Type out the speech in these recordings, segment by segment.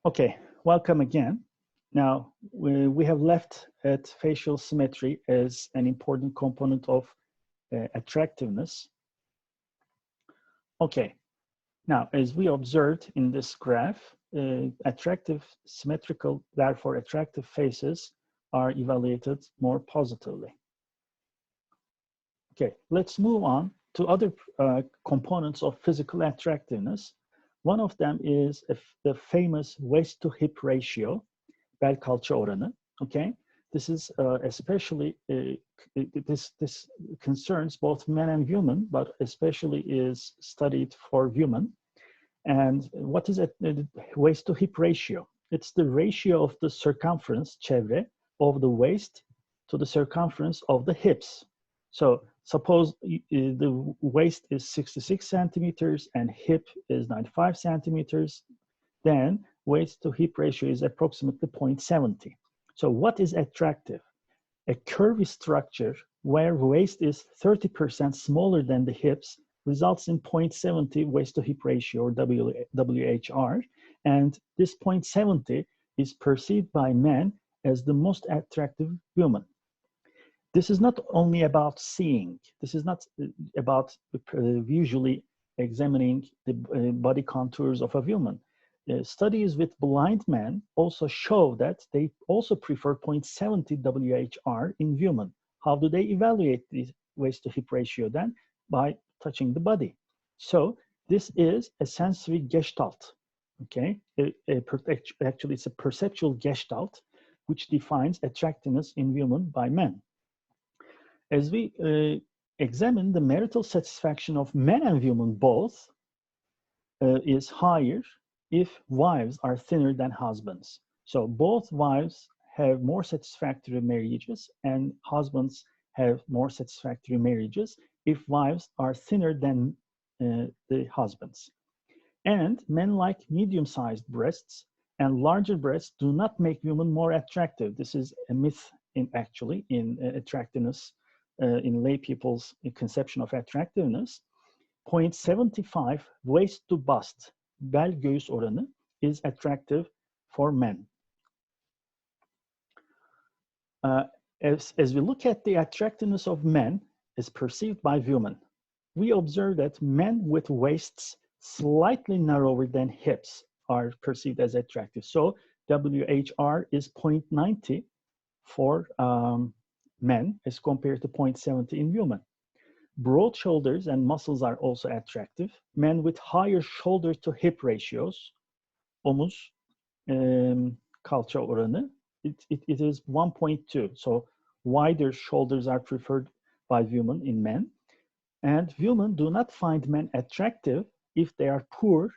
Okay, welcome again. Now, we have left at facial symmetry as an important component of attractiveness. Okay, now, as we observed in this graph, therefore attractive faces are evaluated more positively. Okay, let's move on to other components of physical attractiveness. One of them is the famous waist to hip ratio, bel kalça oranı. Okay, this is especially this concerns both men and women, but especially is studied for women. And what is a waist to hip ratio? It's the ratio of the circumference, çevre, of the waist to the circumference of the hips. So suppose the waist is 66 centimeters and hip is 95 centimeters, then waist to hip ratio is approximately 0.70. So what is attractive? A curvy structure where waist is 30% smaller than the hips results in 0.70 waist to hip ratio, or WHR, and this 0.70 is perceived by men as the most attractive woman. This is not only about seeing, this is not about visually examining the body contours of a woman. Studies with blind men also show that they also prefer 0.70 WHR in women. How do they evaluate the waist to hip ratio then? By touching the body. So this is a sensory gestalt, okay? Actually, it's a perceptual gestalt which defines attractiveness in women by men. As we examine the marital satisfaction of men and women both is higher if wives are thinner than husbands. So both wives have more satisfactory marriages and husbands have more satisfactory marriages if wives are thinner than the husbands. And men like medium-sized breasts, and larger breasts do not make women more attractive. This is a myth in attractiveness, in lay people's conception of attractiveness. 0.75 waist to bust, bel göğüs oranı, is attractive for men. As we look at the attractiveness of men as perceived by women, we observe that men with waists slightly narrower than hips are perceived as attractive. So WHR is 0.90 for men as compared to 0.70 in women. Broad shoulders and muscles are also attractive. Men with higher shoulder to hip ratios, omuz kalça oranı, it is 1.2. So wider shoulders are preferred by women in men. And women do not find men attractive if they are poor.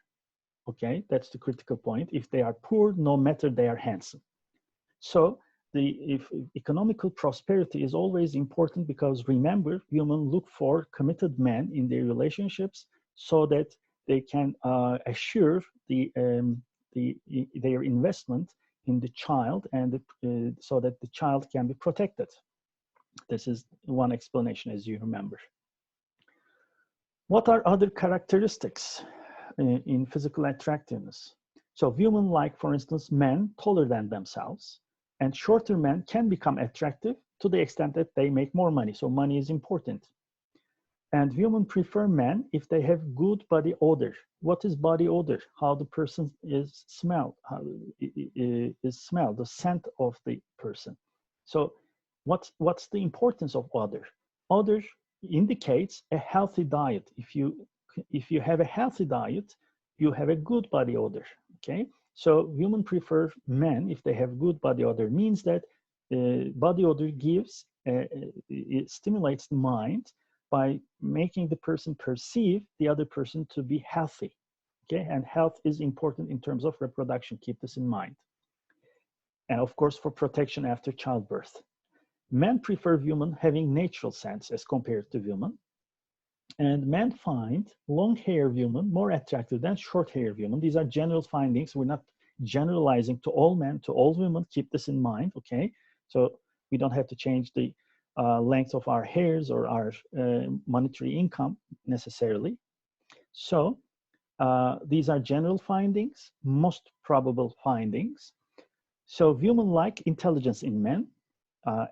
Okay, that's the critical point. If they are poor, no matter they are handsome. So if economical prosperity is always important, because remember, women look for committed men in their relationships so that they can assure their investment in the child, and so that the child can be protected. This is one explanation, as you remember. What are other characteristics in physical attractiveness? So women like, for instance, men taller than themselves, and shorter men can become attractive to the extent that they make more money. So money is important. And women prefer men if they have good body odor. What is body odor? How the person is smelled, the scent of the person. So what's the importance of odor? Odor indicates a healthy diet. If you have a healthy diet, you have a good body odor, okay? So women prefer men if they have good body odor. Means that body odor gives, it stimulates the mind by making the person perceive the other person to be healthy, okay? And health is important in terms of reproduction. Keep this in mind. And of course, for protection after childbirth. Men prefer women having natural scents as compared to women. And men find long-hair women more attractive than short-hair women. These are general findings. We're not generalizing to all men, to all women. Keep this in mind, okay? So we don't have to change the length of our hairs or our monetary income necessarily. So These are general findings, most probable findings. So women-like intelligence in men,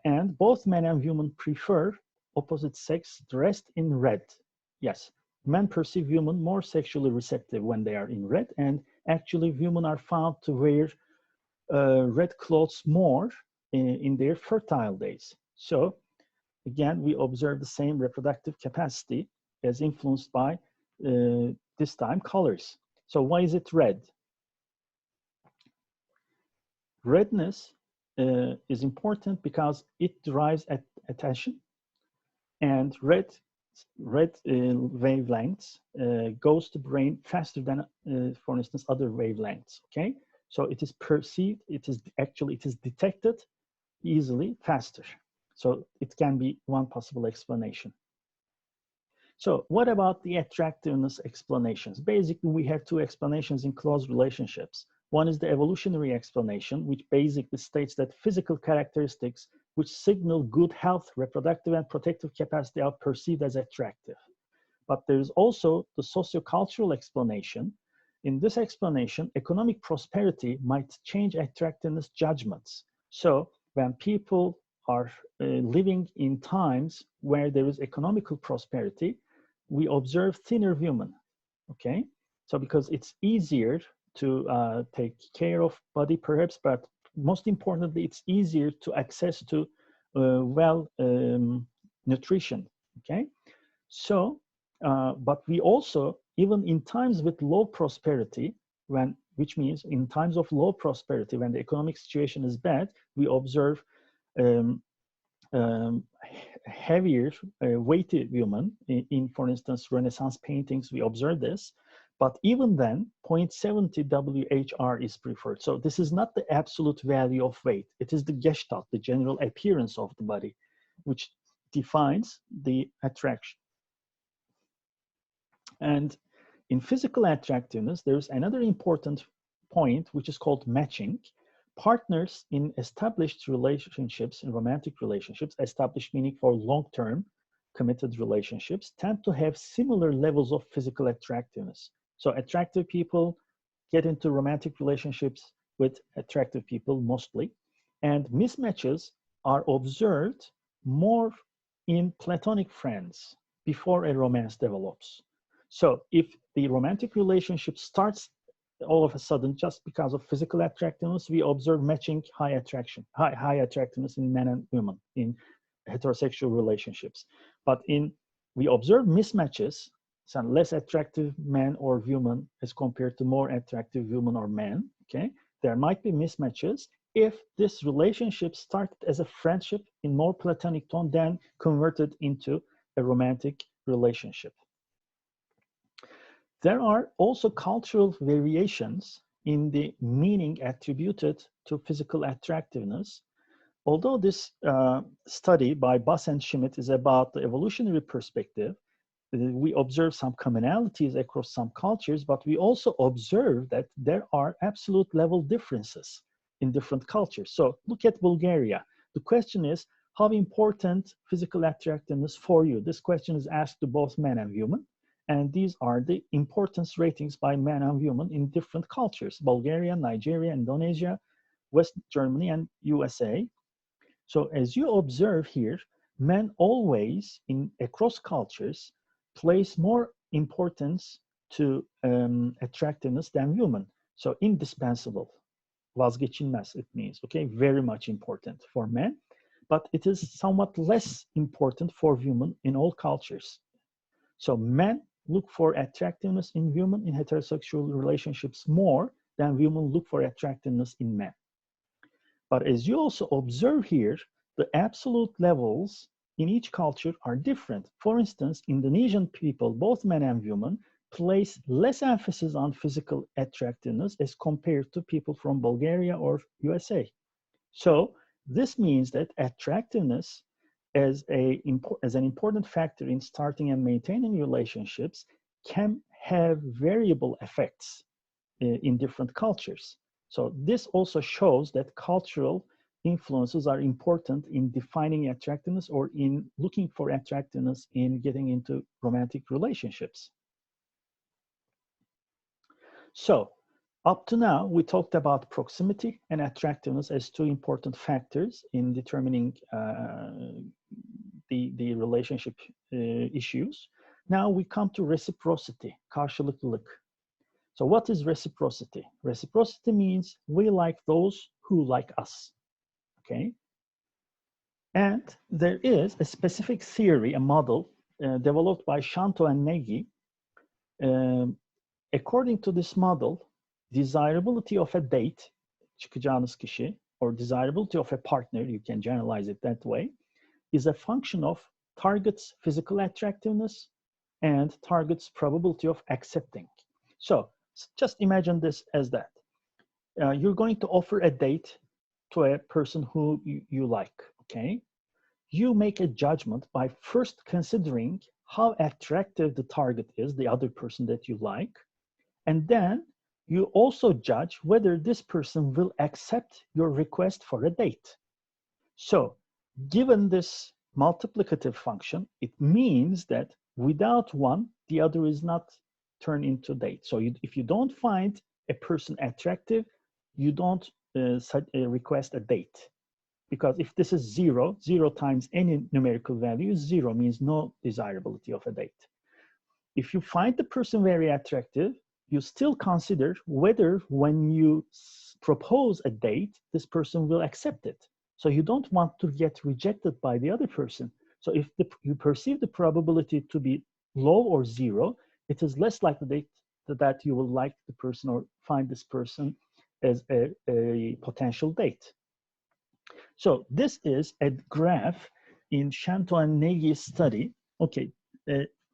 and both men and women prefer opposite sex dressed in red. Yes, men perceive women more sexually receptive when they are in red, and actually women are found to wear red clothes more in their fertile days. So again, we observe the same reproductive capacity as influenced by this time colors. So why is it red? Redness is important because it drives attention, and red wavelengths goes to brain faster than, for instance, other wavelengths. Okay, so it is perceived. It is detected easily faster. So it can be one possible explanation. So what about the attractiveness explanations? Basically, we have two explanations in close relationships. One is the evolutionary explanation, which basically states that physical characteristics which signal good health, reproductive and protective capacity are perceived as attractive. But there is also the sociocultural explanation. In this explanation, economic prosperity might change attractiveness judgments. So when people are living in times where there is economical prosperity, we observe thinner women, okay? So because it's easier to take care of body perhaps, but most importantly, it's easier to access to nutrition, okay? So, but we also, even in times with low prosperity, which means in times of low prosperity, when the economic situation is bad, we observe heavier, weighty women. For instance, Renaissance paintings, we observe this. But even then, 0.70 WHR is preferred. So this is not the absolute value of weight. It is the gestalt, the general appearance of the body, which defines the attraction. And in physical attractiveness, there's another important point, which is called matching. Partners in established relationships, in romantic relationships, established meaning for long-term committed relationships, tend to have similar levels of physical attractiveness. So attractive people get into romantic relationships with attractive people mostly, and mismatches are observed more in platonic friends before a romance develops. So if the romantic relationship starts all of a sudden just because of physical attractiveness, we observe matching high attractiveness in men and women in heterosexual relationships. But we observe mismatches, some less attractive men or women as compared to more attractive women or men, okay? There might be mismatches if this relationship started as a friendship in more platonic tone, then converted into a romantic relationship. There are also cultural variations in the meaning attributed to physical attractiveness. Although this study by Bass and Schmidt is about the evolutionary perspective, we observe some commonalities across some cultures, but we also observe that there are absolute level differences in different cultures. So look at Bulgaria. The question is, how important physical attractiveness for you? This question is asked to both men and women. And these are the importance ratings by men and women in different cultures: Bulgaria, Nigeria, Indonesia, West Germany, and USA. So as you observe here, men always, across cultures, place more importance to attractiveness than women. So indispensable, vazgeçilmez it means, okay, very much important for men, but it is somewhat less important for women in all cultures. So men look for attractiveness in women in heterosexual relationships more than women look for attractiveness in men. But as you also observe here, the absolute levels in each culture are different. For instance, Indonesian people, both men and women, place less emphasis on physical attractiveness as compared to people from Bulgaria or USA. So this means that attractiveness as an important factor in starting and maintaining relationships can have variable effects in different cultures. So this also shows that cultural influences are important in defining attractiveness or in looking for attractiveness in getting into romantic relationships. So up to now, we talked about proximity and attractiveness as two important factors in determining the relationship issues. Now we come to reciprocity, karşılıklılık. So what is reciprocity? Reciprocity means we like those who like us, okay? And there is a specific theory, a model developed by Shanto and Nagy. According to this model, desirability of a date, çıkacağınız kişi, or desirability of a partner, you can generalize it that way, is a function of target's physical attractiveness and target's probability of accepting. So just imagine this as that. You're going to offer a date to a person who you like, okay? You make a judgment by first considering how attractive the target is, the other person that you like, and then you also judge whether this person will accept your request for a date. So given this multiplicative function, it means that without one, the other is not turned into date. So if you don't find a person attractive, you don't request a date. Because if this is 0, 0 times any numerical value is 0, means no desirability of a date. If you find the person very attractive, you still consider whether when you propose a date, this person will accept it. So you don't want to get rejected by the other person. So if you perceive the probability to be low or 0, it is less likely that you will like the person or find this person as a potential date. So this is a graph in Shanto and Nagy's study. Okay,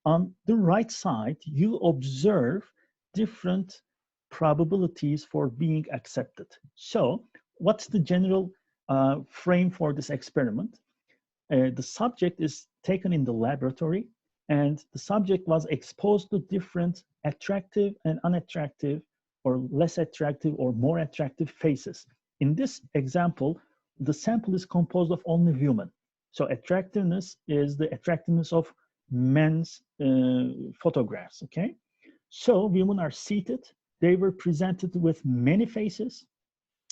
on the right side, you observe different probabilities for being accepted. So what's the general frame for this experiment? The subject is taken in the laboratory, and the subject was exposed to different attractive and unattractive, or less attractive or more attractive faces. In this example, the sample is composed of only women. So attractiveness is the attractiveness of men's photographs, okay? So women are seated. They were presented with many faces,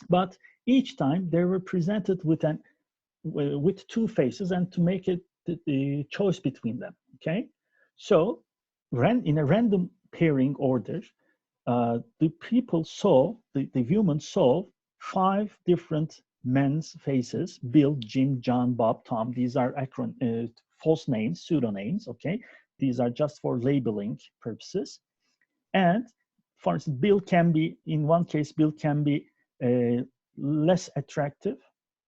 but each time they were presented with two faces, and to make it the choice between them, okay? So in a random pairing order, the people saw, the women saw 5 different men's faces: Bill, Jim, John, Bob, Tom. These are false names, pseudonyms, okay? These are just for labeling purposes. And for instance, Bill can be, in one case, Bill can be less attractive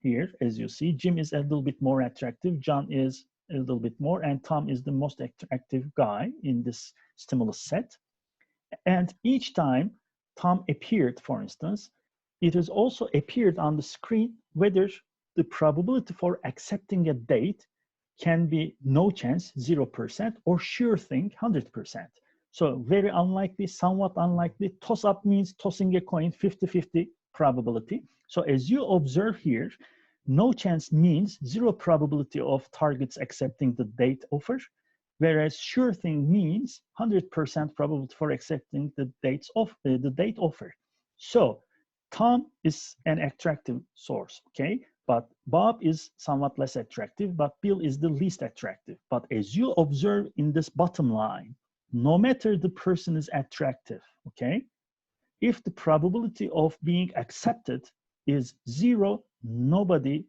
here, as you see. Jim is a little bit more attractive. John is a little bit more, and Tom is the most attractive guy in this stimulus set. And each time Tom appeared, for instance, it has also appeared on the screen whether the probability for accepting a date can be no chance, 0%, or sure thing, 100%. So very unlikely, somewhat unlikely. Toss up means tossing a coin, 50-50 probability. So as you observe here, no chance means 0 probability of targets accepting the date offer, whereas sure thing means 100% probability for accepting the date offer. So Tom is an attractive source, okay? But Bob is somewhat less attractive, but Bill is the least attractive. But as you observe in this bottom line, no matter the person is attractive, okay? If the probability of being accepted is 0, nobody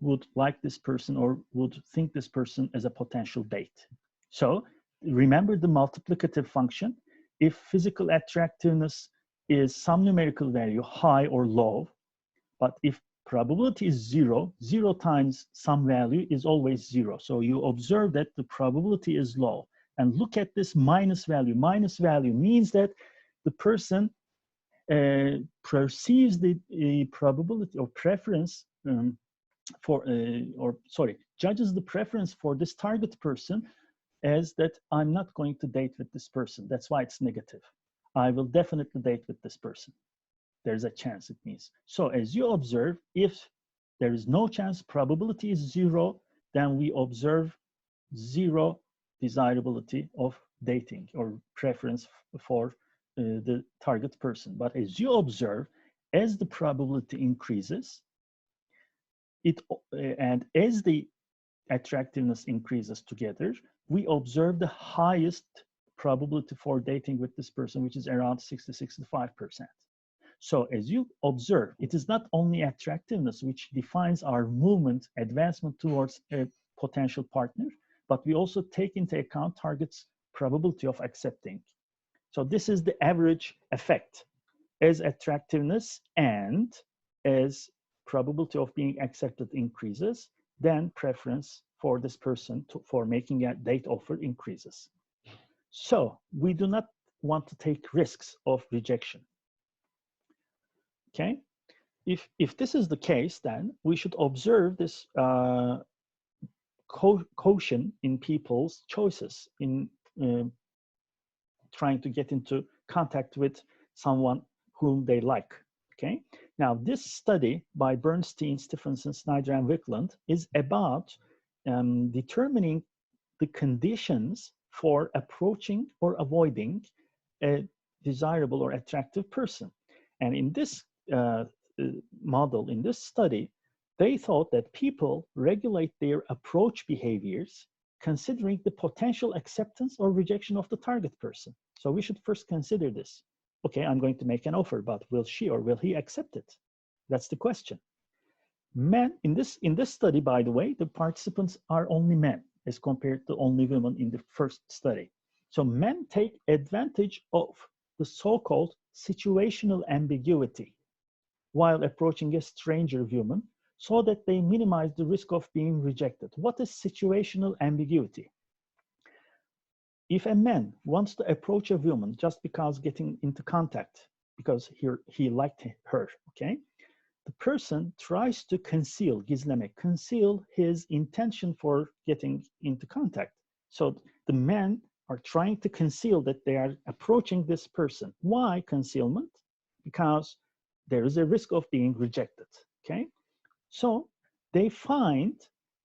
would like this person or would think this person as a potential date. So remember the multiplicative function. If physical attractiveness is some numerical value, high or low, but if probability is 0, 0 times some value is always 0. So you observe that the probability is low. And look at this minus value. Minus value means that the person perceives the probability or preference judges the preference for this target person as that I'm not going to date with this person. That's why it's negative. I will definitely date with this person. There's a chance, it means. So as you observe, if there is no chance, probability is 0, then we observe 0 desirability of dating or preference for the target person. But as you observe, as the probability increases, and as the attractiveness increases together, we observe the highest probability for dating with this person, which is around 60-65%. So as you observe, it is not only attractiveness which defines our movement, advancement towards a potential partner, but we also take into account target's probability of accepting. So this is the average effect. As attractiveness and as probability of being accepted increases, then preference for this person for making a date offer increases. So we do not want to take risks of rejection. Okay, if this is the case, then we should observe this caution in people's choices in trying to get into contact with someone whom they like. Okay, now this study by Bernstein, Stephenson, Snyder, and Wickland is about determining the conditions for approaching or avoiding a desirable or attractive person. And in this model, in this study, they thought that people regulate their approach behaviors considering the potential acceptance or rejection of the target person. So we should first consider this. Okay, I'm going to make an offer, but will she or will he accept it? That's the question. Men, in this study, by the way, the participants are only men as compared to only women in the first study. So men take advantage of the so-called situational ambiguity while approaching a stranger woman so that they minimize the risk of being rejected. What is situational ambiguity? If a man wants to approach a woman just because getting into contact, because he liked her, okay? The person tries to conceal, gizlemek, conceal his intention for getting into contact. So the men are trying to conceal that they are approaching this person. Why concealment? Because there is a risk of being rejected, okay? So they find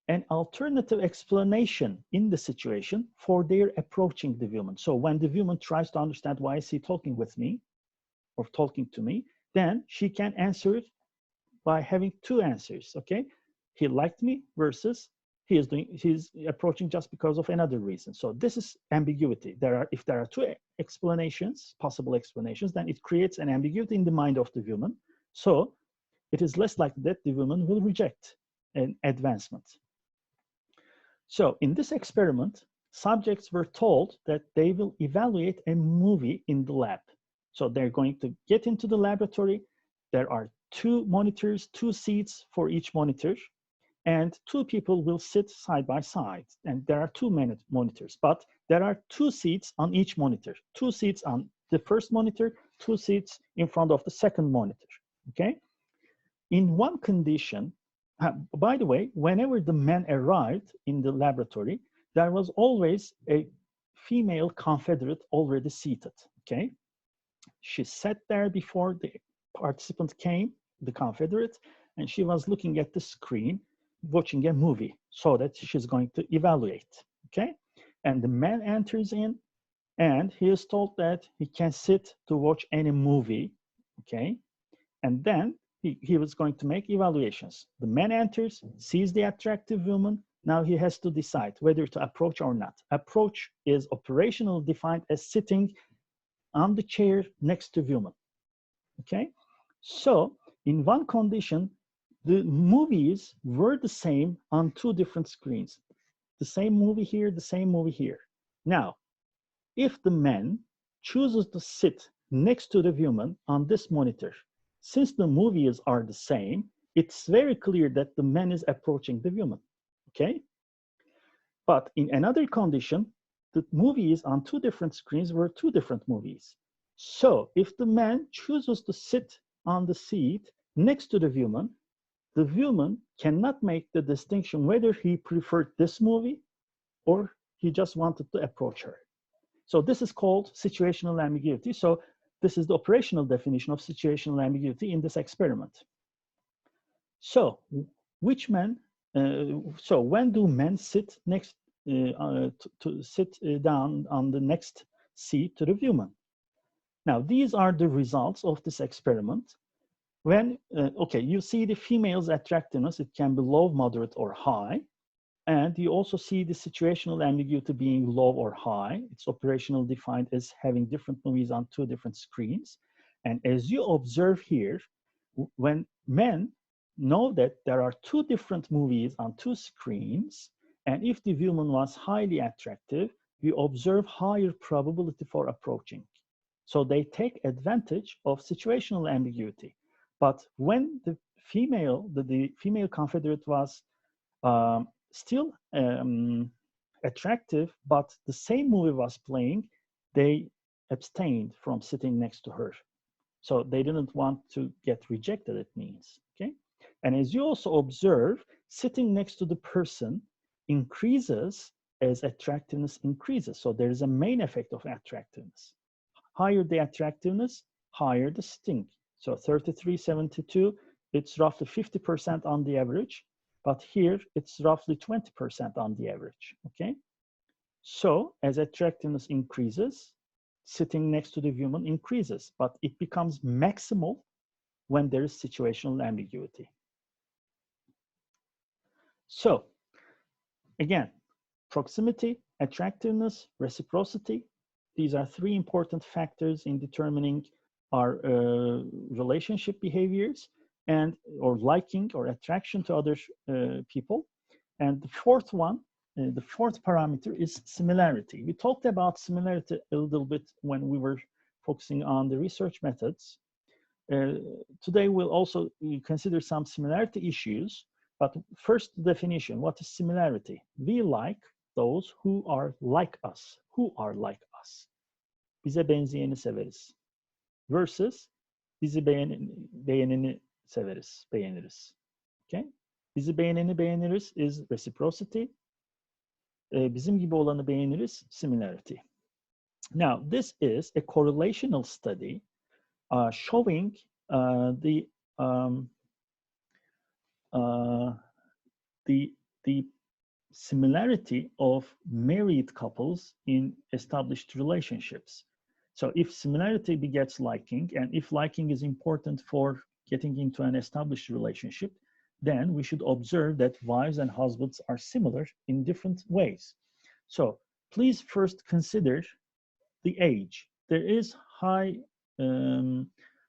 an alternative explanation in the situation for their approaching the woman. So when the woman tries to understand why is he talking with me or talking to me, then she can answer it by having two answers, okay? He liked me versus he's approaching just because of another reason. So this is ambiguity. If there are two explanations, possible explanations, then it creates an ambiguity in the mind of the woman. So it is less likely that the woman will reject an advancement. So in this experiment, subjects were told that they will evaluate a movie in the lab. So they're going to get into the laboratory. There are two monitors, two seats for each monitor, and two people will sit side by side. And there are two monitors, but there are two seats on each monitor, two seats on the first monitor, two seats in front of the second monitor, okay? In one condition, by the way, whenever the men arrived in the laboratory, there was always a female confederate already seated, okay? She sat there before the participant came, the confederate, and she was looking at the screen, watching a movie, so that she's going to evaluate, okay? And the man enters in, and he is told that he can sit to watch any movie, okay? And then he was going to make evaluations. The man enters, sees the attractive woman. Now he has to decide whether to approach or not. Approach is operationally defined as sitting on the chair next to woman, okay? So in one condition, the movies were the same on two different screens. The same movie here, the same movie here. Now, if the man chooses to sit next to the woman on this monitor, since the movies are the same, it's very clear that the man is approaching the woman, okay? But in another condition, the movies on two different screens were two different movies. So if the man chooses to sit on the seat next to the woman cannot make the distinction whether he preferred this movie or he just wanted to approach her. So this is called situational ambiguity. So this is the operational definition of situational ambiguity in this experiment. So so when do men sit next to sit down on the next seat to the woman? Now, these are the results of this experiment. When, okay, you see the female's attractiveness, it can be low, moderate, or high. And you also see the situational ambiguity being low or high. It's operational defined as having different movies on two different screens. And as you observe here, when men know that there are two different movies on two screens, and if the woman was highly attractive, we observe higher probability for approaching. So they take advantage of situational ambiguity. But when the female confederate was still attractive, but the same movie was playing, they abstained from sitting next to her. So they didn't want to get rejected, it means, okay? And as you also observe, sitting next to the person increases as attractiveness increases. So there is a main effect of attractiveness. Higher the attractiveness, higher the sting. So 33.72, it's roughly 50% on the average, but here it's roughly 20% on the average, okay? So as attractiveness increases, sitting next to the woman increases, but it becomes maximal when there is situational ambiguity. So again, proximity, attractiveness, reciprocity, these are three important factors in determining our relationship behaviors and or liking or attraction to other people. And the fourth one, the fourth parameter is similarity. We talked about similarity a little bit when we were focusing on the research methods. Today we'll also consider some similarity issues, but first definition, what is similarity? We like those who are like us. Who are like us? Bize benzeyeni severiz. Versus bizi beğeneni severiz, beğeniriz. Okay? Bizi beğeneni beğeniriz is reciprocity. Bizim gibi olanı beğeniriz, similarity. Now, this is a correlational study showing the similarity of married couples in established relationships. So if similarity begets liking, and if liking is important for getting into an established relationship, then we should observe that wives and husbands are similar in different ways. So please first consider the age. There is high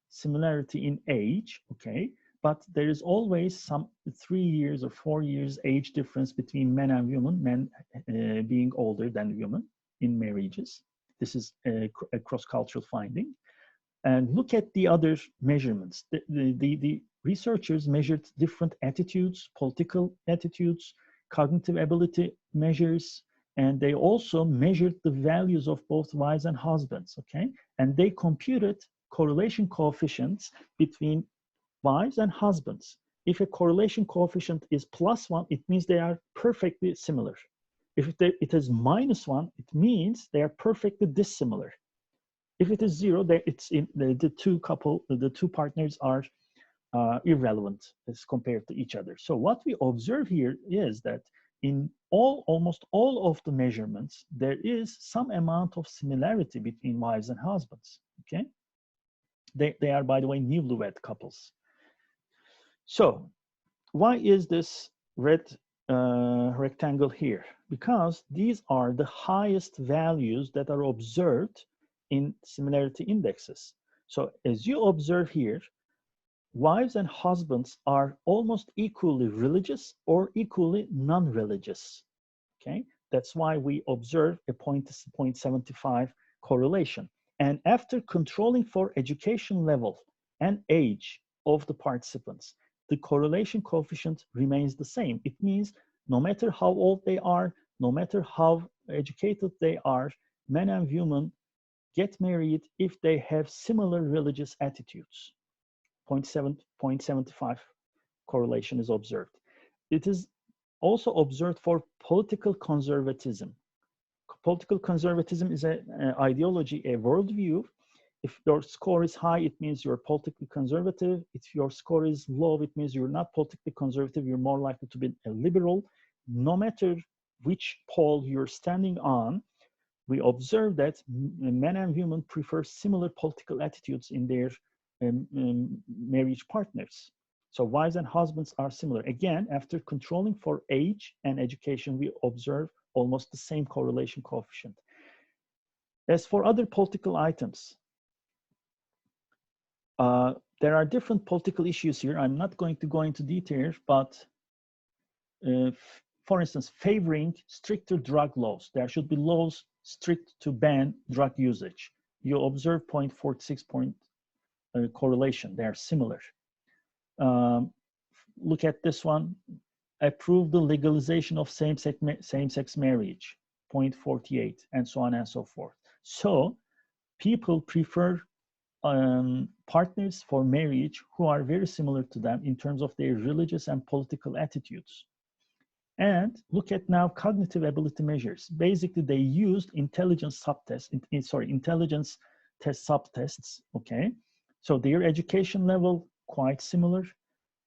similarity in age, okay? But there is always some 3 years or 4 years age difference between men and women, men being older than women in marriages. This is a cross-cultural finding. And look at the other measurements. The researchers measured different attitudes, political attitudes, cognitive ability measures, and they also measured the values of both wives and husbands, okay? And they computed correlation coefficients between wives and husbands. If a correlation coefficient is +1, it means they are perfectly similar. If it is -1, it means they are perfectly dissimilar. If it is 0, it's in the two partners are irrelevant as compared to each other. So what we observe here is that in almost all of the measurements, there is some amount of similarity between wives and husbands, okay? They are, by the way, newlywed couples. So why is this red rectangle here? Because these are the highest values that are observed in similarity indexes. So as you observe here, wives and husbands are almost equally religious or equally non-religious, okay? That's why we observe a 0.75 correlation. And after controlling for education level and age of the participants, the correlation coefficient remains the same. It means no matter how old they are, no matter how educated they are, men and women get married if they have similar religious attitudes. 0.75 correlation is observed. It is also observed for political conservatism. Political conservatism is an ideology, a worldview. If your score is high, it means you're politically conservative. If your score is low, it means you're not politically conservative. You're more likely to be a liberal. No matter which pole you're standing on, we observe that men and women prefer similar political attitudes in their marriage partners. So wives and husbands are similar. Again, after controlling for age and education, we observe almost the same correlation coefficient. As for other political items, there are different political issues here. I'm not going to go into details, but for instance, favoring stricter drug laws. There should be laws strict to ban drug usage. You observe 0.46 point correlation. They are similar. Look at this one. Approve the legalization of same-sex marriage, 0.48, and so on and so forth. So people prefer partners for marriage who are very similar to them in terms of their religious and political attitudes. And look at now cognitive ability measures. Basically, they used intelligence subtests, intelligence test subtests, okay? So their education level, quite similar.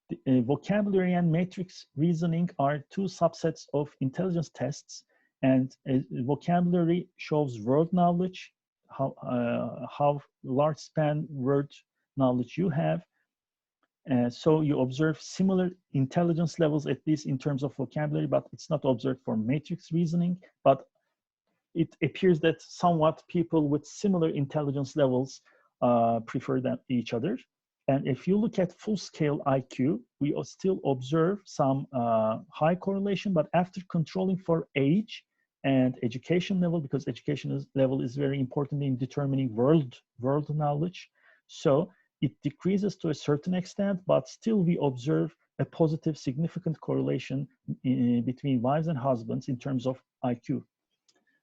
The, vocabulary and matrix reasoning are two subsets of intelligence tests, and vocabulary shows word knowledge, how large span word knowledge you have. So you observe similar intelligence levels, at least in terms of vocabulary, but it's not observed for matrix reasoning. But it appears that somewhat people with similar intelligence levels prefer each other. And if you look at full-scale IQ, we still observe some high correlation, but after controlling for age and education level, because education level is very important in determining world knowledge. So it decreases to a certain extent, but still we observe a positive significant correlation between wives and husbands in terms of IQ.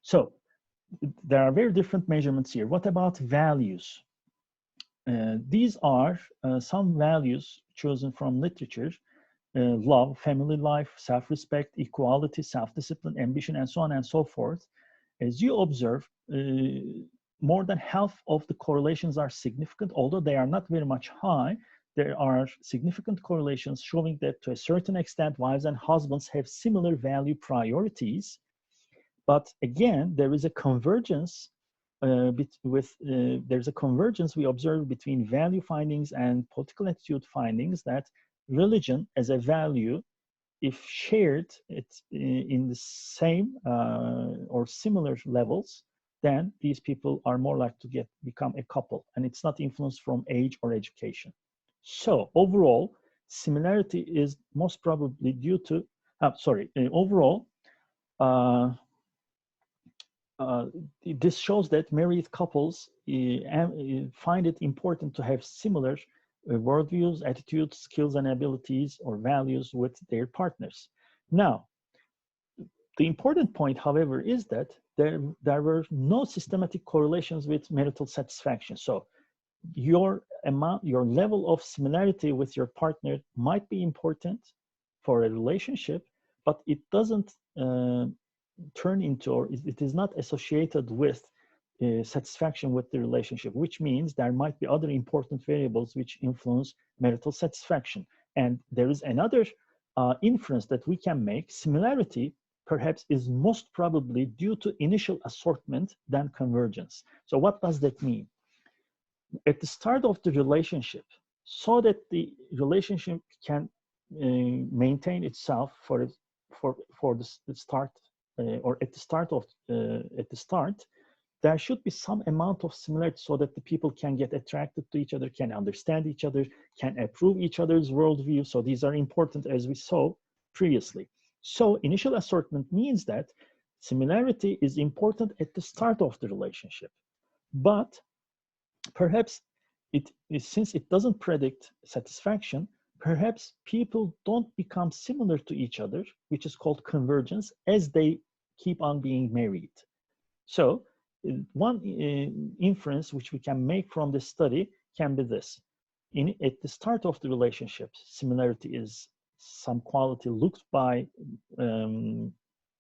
So there are very different measurements here. What about values? These are some values chosen from literature: love, family life, self-respect, equality, self-discipline, ambition, and so on and so forth. As you observe, more than half of the correlations are significant, although they are not very much high. There are significant correlations showing that to a certain extent, wives and husbands have similar value priorities. But again, there is a convergence there's a convergence we observe between value findings and political attitude findings, that religion as a value, if shared in the same or similar levels, then these people are more likely to become a couple, and it's not influenced from age or education. So overall, similarity is most probably due to, overall, this shows that married couples find it important to have similar worldviews, attitudes, skills, and abilities or values with their partners. Now, the important point, however, is that there were no systematic correlations with marital satisfaction. So your level of similarity with your partner might be important for a relationship, but it doesn't turn into, or it is not associated with satisfaction with the relationship, which means there might be other important variables which influence marital satisfaction. And there is another inference that we can make: similarity perhaps is most probably due to initial assortment than convergence. So what does that mean? At the start of the relationship, so that the relationship can maintain itself for the start, or at the start, there should be some amount of similarity so that the people can get attracted to each other, can understand each other, can approve each other's worldview. So these are important, as we saw previously. So initial assortment means that similarity is important at the start of the relationship. But perhaps since it doesn't predict satisfaction, perhaps people don't become similar to each other, which is called convergence, as they keep on being married. So one inference which we can make from this study can be this: at the start of the relationship, similarity is some quality looked by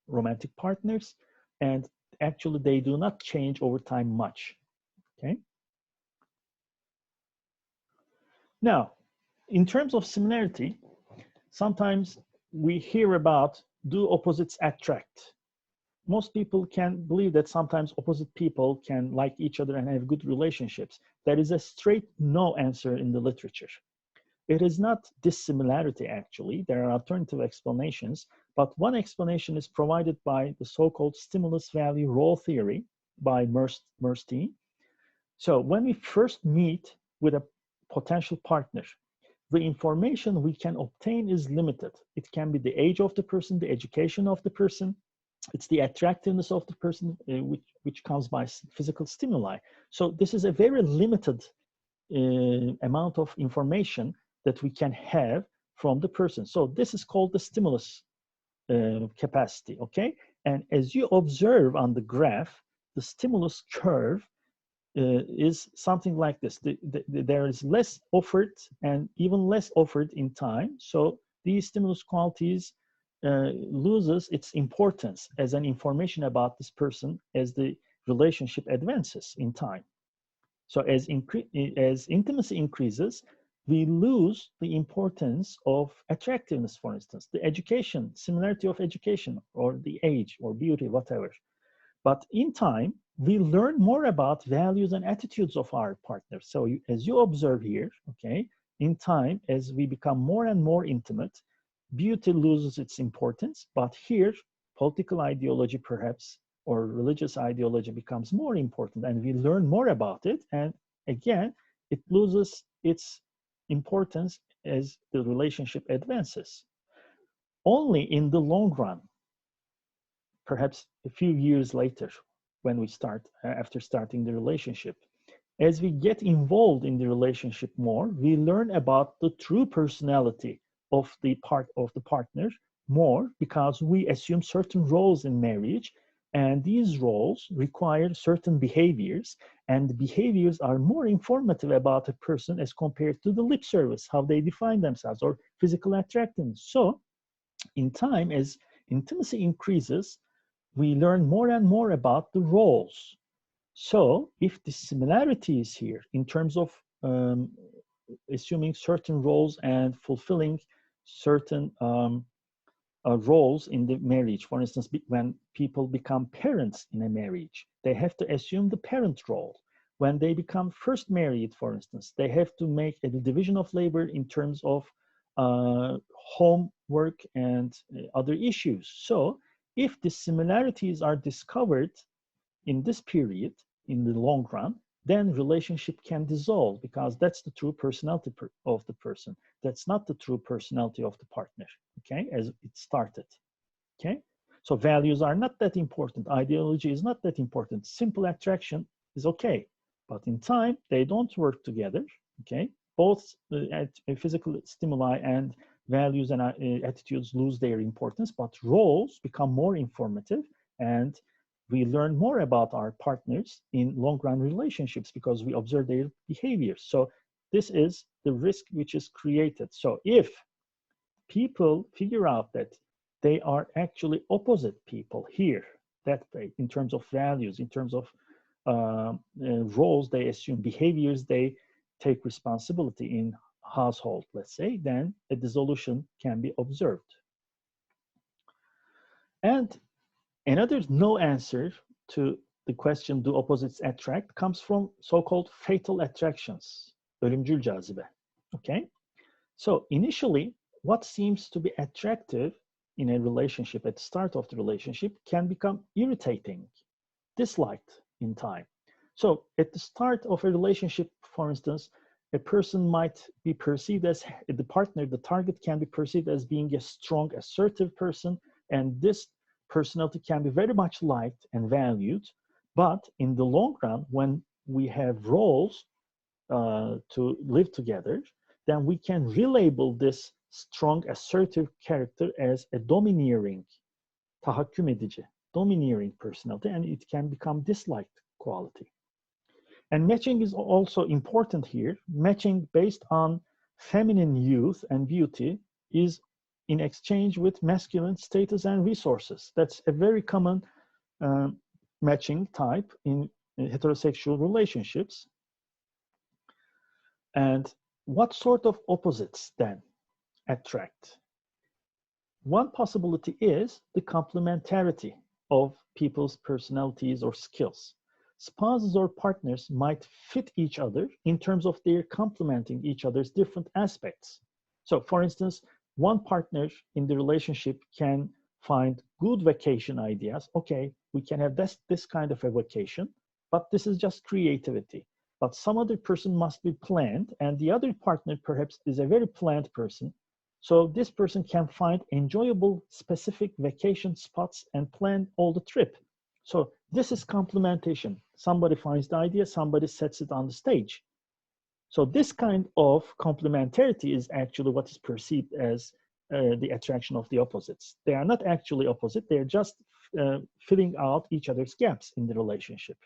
romantic partners, and actually they do not change over time much. Okay. Now, in terms of similarity, sometimes we hear about, do opposites attract? most people can believe that sometimes opposite people can like each other and have good relationships. There is a straight no answer in the literature. It is not dissimilarity, actually. There are alternative explanations, but one explanation is provided by the so-called stimulus value role theory by Murstein. So when we first meet with a potential partner, the information we can obtain is limited. It can be the age of the person, the education of the person, it's the attractiveness of the person, which comes by physical stimuli. So this is a very limited amount of information that we can have from the person. So this is called the stimulus capacity, okay? And as you observe on the graph, the stimulus curve is something like this. There is less offered and even less offered in time. So these stimulus qualities loses its importance as an information about this person as the relationship advances in time. So as intimacy increases, we lose the importance of attractiveness, for instance, the education, similarity of education, or the age, or beauty, whatever. But in time, we learn more about values and attitudes of our partners. So as you observe here, okay, in time, as we become more and more intimate, beauty loses its importance. But here, political ideology, perhaps, or religious ideology becomes more important, and we learn more about it. And again, it loses its importance as the relationship advances. Only in the long run, perhaps a few years later, when we start, after starting the relationship, as we get involved in the relationship more, we learn about the true personality of the partner more, because we assume certain roles in marriage, and these roles require certain behaviors, and the behaviors are more informative about a person as compared to the lip service, how they define themselves, or physical attractiveness. So in time, as intimacy increases, we learn more and more about the roles. So if the similarity is here in terms of assuming certain roles and fulfilling certain roles in the marriage, for instance, when people become parents in a marriage, they have to assume the parent role. When they become first married, for instance, they have to make a division of labor in terms of homework and other issues. So if the similarities are discovered in this period, in the long run, then relationship can dissolve, because that's the true personality of the person. That's not the true personality of the partner, okay, as it started, okay? So values are not that important. Ideology is not that important. Simple attraction is okay. But in time, they don't work together, okay? Both physical stimuli and values and attitudes lose their importance, but roles become more informative, and we learn more about our partners in long-run relationships because we observe their behaviors. So this is the risk which is created. So if people figure out that they are actually opposite people here, that way, in terms of values, in terms of roles they assume, behaviors they take responsibility in household, let's say, then a dissolution can be observed. And another no answer to the question, do opposites attract, comes from so-called fatal attractions, ölümcül cazibe, okay? So initially, what seems to be attractive in a relationship at the start of the relationship can become irritating, disliked in time. So at the start of a relationship, for instance, a person might be perceived as, the partner, the target can be perceived as being a strong, assertive person, and this personality can be very much liked and valued. But in the long run, when we have roles to live together, then we can relabel this strong, assertive character as a domineering, tahakküm edici, domineering personality, and it can become disliked quality. And matching is also important here. Matching based on feminine youth and beauty is in exchange with masculine status and resources. That's a very common matching type in heterosexual relationships. And what sort of opposites then attract? One possibility is the complementarity of people's personalities or skills. Spouses or partners might fit each other in terms of their complementing each other's different aspects. So, for instance, one partner in the relationship can find good vacation ideas. Okay, we can have this kind of a vacation, but this is just creativity. But some other person must be planned, and the other partner perhaps is a very planned person. So this person can find enjoyable specific vacation spots and plan all the trip. So this is complementation. Somebody finds the idea, somebody sets it on the stage. So this kind of complementarity is actually what is perceived as the attraction of the opposites. They are not actually opposite, they're just filling out each other's gaps in the relationship.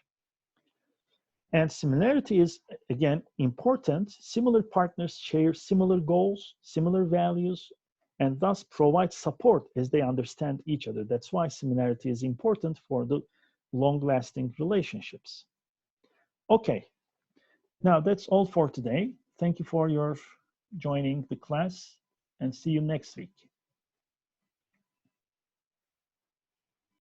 And similarity is, again, important. Similar partners share similar goals, similar values, and thus provide support as they understand each other. That's why similarity is important for the long-lasting relationships. Okay, now that's all for today. Thank you for your joining the class, and see you next week.